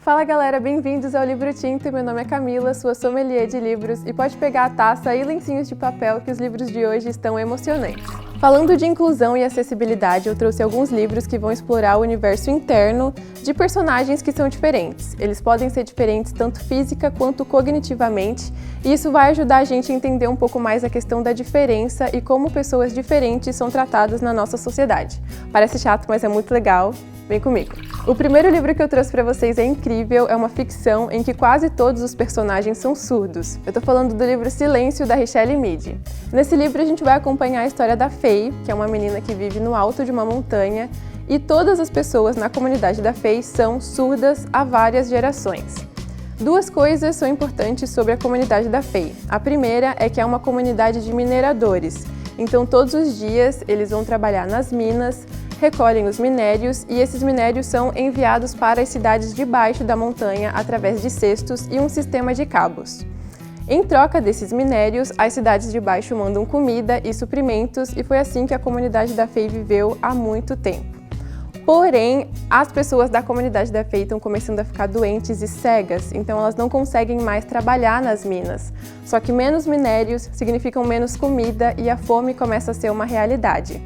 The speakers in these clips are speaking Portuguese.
Fala galera, bem-vindos ao Livro Tinto. Meu nome é Camila, sua sommelier de livros, e pode pegar a taça e lencinhos de papel que os livros de hoje estão emocionantes. Falando de inclusão e acessibilidade, eu trouxe alguns livros que vão explorar o universo interno de personagens que são diferentes. Eles podem ser diferentes tanto física quanto cognitivamente, e isso vai ajudar a gente a entender um pouco mais a questão da diferença e como pessoas diferentes são tratadas na nossa sociedade. Parece chato, mas é muito legal. Vem comigo! O primeiro livro que eu trouxe para vocês é incrível, é uma ficção em que quase todos os personagens são surdos. Eu tô falando do livro Silêncio, da Richelle Mead. Nesse livro a gente vai acompanhar a história da Faye, que é uma menina que vive no alto de uma montanha, e todas as pessoas na comunidade da Faye são surdas há várias gerações. Duas coisas são importantes sobre a comunidade da Faye. A primeira é que é uma comunidade de mineradores, então todos os dias eles vão trabalhar nas minas, recolhem os minérios e esses minérios são enviados para as cidades debaixo da montanha através de cestos e um sistema de cabos. Em troca desses minérios, as cidades de baixo mandam comida e suprimentos e foi assim que a comunidade da Faye viveu há muito tempo. Porém, as pessoas da comunidade da Faye estão começando a ficar doentes e cegas, então elas não conseguem mais trabalhar nas minas. Só que menos minérios significam menos comida e a fome começa a ser uma realidade.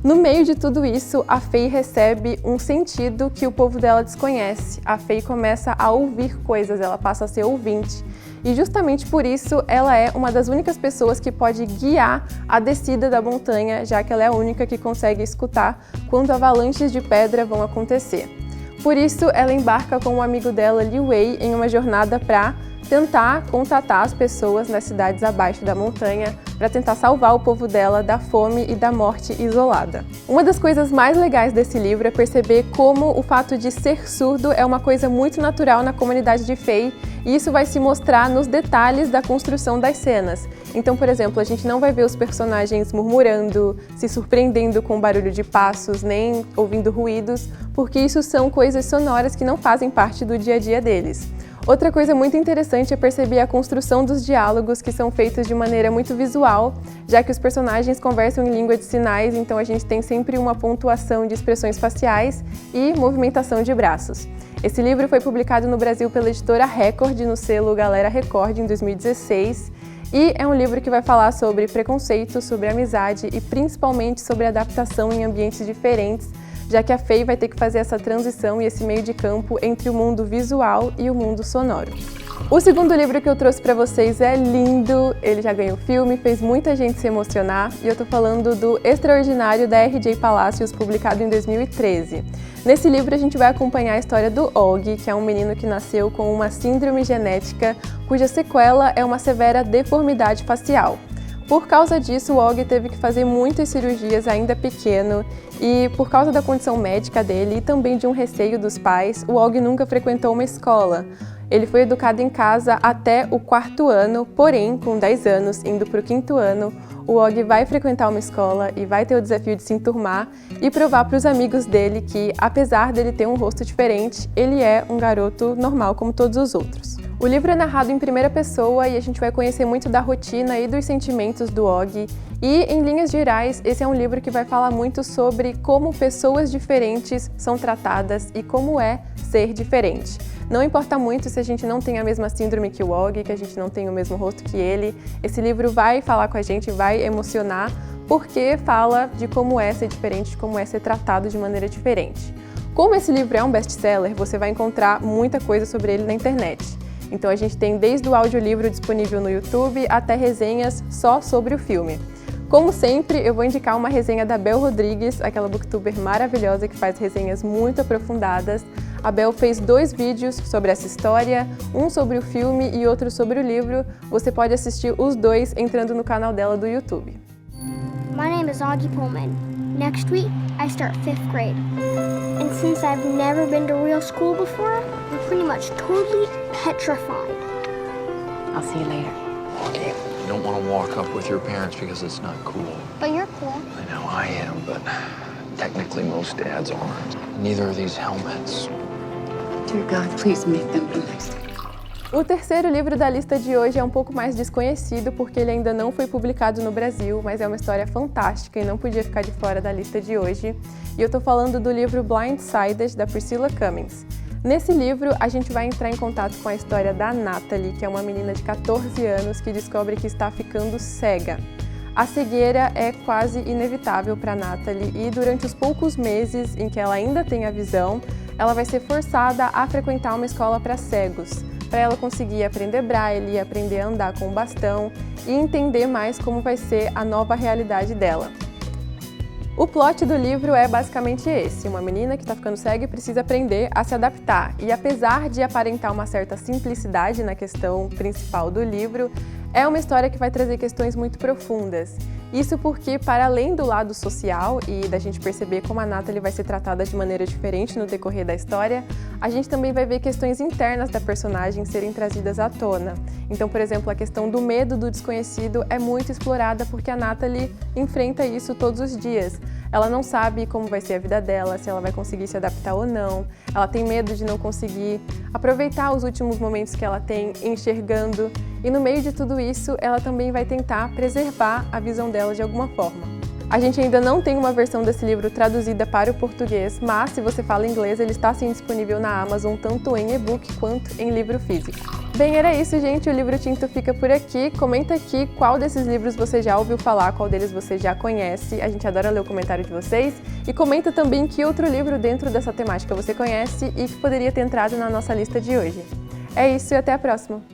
No meio de tudo isso, a Faye recebe um sentido que o povo dela desconhece. A Faye começa a ouvir coisas, ela passa a ser ouvinte. E justamente por isso, ela é uma das únicas pessoas que pode guiar a descida da montanha, já que ela é a única que consegue escutar quando avalanches de pedra vão acontecer. Por isso, ela embarca com um amigo dela, Li Wei, em uma jornada para tentar contatar as pessoas nas cidades abaixo da montanha para tentar salvar o povo dela da fome e da morte isolada. Uma das coisas mais legais desse livro é perceber como o fato de ser surdo é uma coisa muito natural na comunidade de Faye, e isso vai se mostrar nos detalhes da construção das cenas. Então, por exemplo, a gente não vai ver os personagens murmurando, se surpreendendo com o barulho de passos, nem ouvindo ruídos, porque isso são coisas sonoras que não fazem parte do dia a dia deles. Outra coisa muito interessante é perceber a construção dos diálogos, que são feitos de maneira muito visual, já que os personagens conversam em língua de sinais, então a gente tem sempre uma pontuação de expressões faciais e movimentação de braços. Esse livro foi publicado no Brasil pela editora Record, no selo Galera Record, em 2016, e é um livro que vai falar sobre preconceito, sobre amizade e principalmente sobre adaptação em ambientes diferentes, já que a Faye vai ter que fazer essa transição e esse meio de campo entre o mundo visual e o mundo sonoro. O segundo livro que eu trouxe para vocês é lindo, ele já ganhou filme, fez muita gente se emocionar, e eu tô falando do Extraordinário, da R.J. Palacios, publicado em 2013. Nesse livro a gente vai acompanhar a história do Og, que é um menino que nasceu com uma síndrome genética, cuja sequela é uma severa deformidade facial. Por causa disso, o Og teve que fazer muitas cirurgias ainda pequeno, e por causa da condição médica dele e também de um receio dos pais, o Og nunca frequentou uma escola. Ele foi educado em casa até o 4º ano, porém, com 10 anos, indo para o 5º ano, o Og vai frequentar uma escola e vai ter o desafio de se enturmar e provar para os amigos dele que, apesar dele ter um rosto diferente, ele é um garoto normal como todos os outros. O livro é narrado em primeira pessoa e a gente vai conhecer muito da rotina e dos sentimentos do Og. E, em linhas gerais, esse é um livro que vai falar muito sobre como pessoas diferentes são tratadas e como é ser diferente. Não importa muito se a gente não tem a mesma síndrome que o Og, que a gente não tem o mesmo rosto que ele. Esse livro vai falar com a gente, vai emocionar, porque fala de como é ser diferente, de como é ser tratado de maneira diferente. Como esse livro é um best-seller, você vai encontrar muita coisa sobre ele na internet. Então a gente tem desde o audiolivro disponível no YouTube até resenhas só sobre o filme. Como sempre, eu vou indicar uma resenha da Bel Rodrigues, aquela booktuber maravilhosa que faz resenhas muito aprofundadas. A Bel fez 2 vídeos sobre essa história, um sobre o filme e outro sobre o livro. Você pode assistir os 2 entrando no canal dela do YouTube. My name is Augie Pullman. Next week, I start 5th grade. And since I've never been to real school before, I'm pretty much totally petrified. I'll see you later. Okay, you don't want to walk up with your parents because it's not cool. But you're cool. I know I am, but technically most dads aren't. Neither are these helmets. Dear God, please make them be nice. O terceiro livro da lista de hoje é um pouco mais desconhecido porque ele ainda não foi publicado no Brasil, mas é uma história fantástica e não podia ficar de fora da lista de hoje. E eu tô falando do livro Blindsided, da Priscilla Cummings. Nesse livro, a gente vai entrar em contato com a história da Natalie, que é uma menina de 14 anos que descobre que está ficando cega. A cegueira é quase inevitável para Natalie e durante os poucos meses em que ela ainda tem a visão, ela vai ser forçada a frequentar uma escola para cegos, para ela conseguir aprender braille, aprender a andar com o bastão e entender mais como vai ser a nova realidade dela. O plot do livro é basicamente esse: uma menina que está ficando cega e precisa aprender a se adaptar. E apesar de aparentar uma certa simplicidade na questão principal do livro, é uma história que vai trazer questões muito profundas. Isso porque, para além do lado social e da gente perceber como a Natalie vai ser tratada de maneira diferente no decorrer da história, a gente também vai ver questões internas da personagem serem trazidas à tona. Então, por exemplo, a questão do medo do desconhecido é muito explorada porque a Natalie enfrenta isso todos os dias. Ela não sabe como vai ser a vida dela, se ela vai conseguir se adaptar ou não. Ela tem medo de não conseguir aproveitar os últimos momentos que ela tem enxergando. E no meio de tudo isso, ela também vai tentar preservar a visão dela de alguma forma. A gente ainda não tem uma versão desse livro traduzida para o português, mas se você fala inglês, ele está sim disponível na Amazon, tanto em e-book quanto em livro físico. Bem, era isso, gente. O Livro Tinto fica por aqui. Comenta aqui qual desses livros você já ouviu falar, qual deles você já conhece. A gente adora ler o comentário de vocês. E comenta também que outro livro dentro dessa temática você conhece e que poderia ter entrado na nossa lista de hoje. É isso e até a próxima!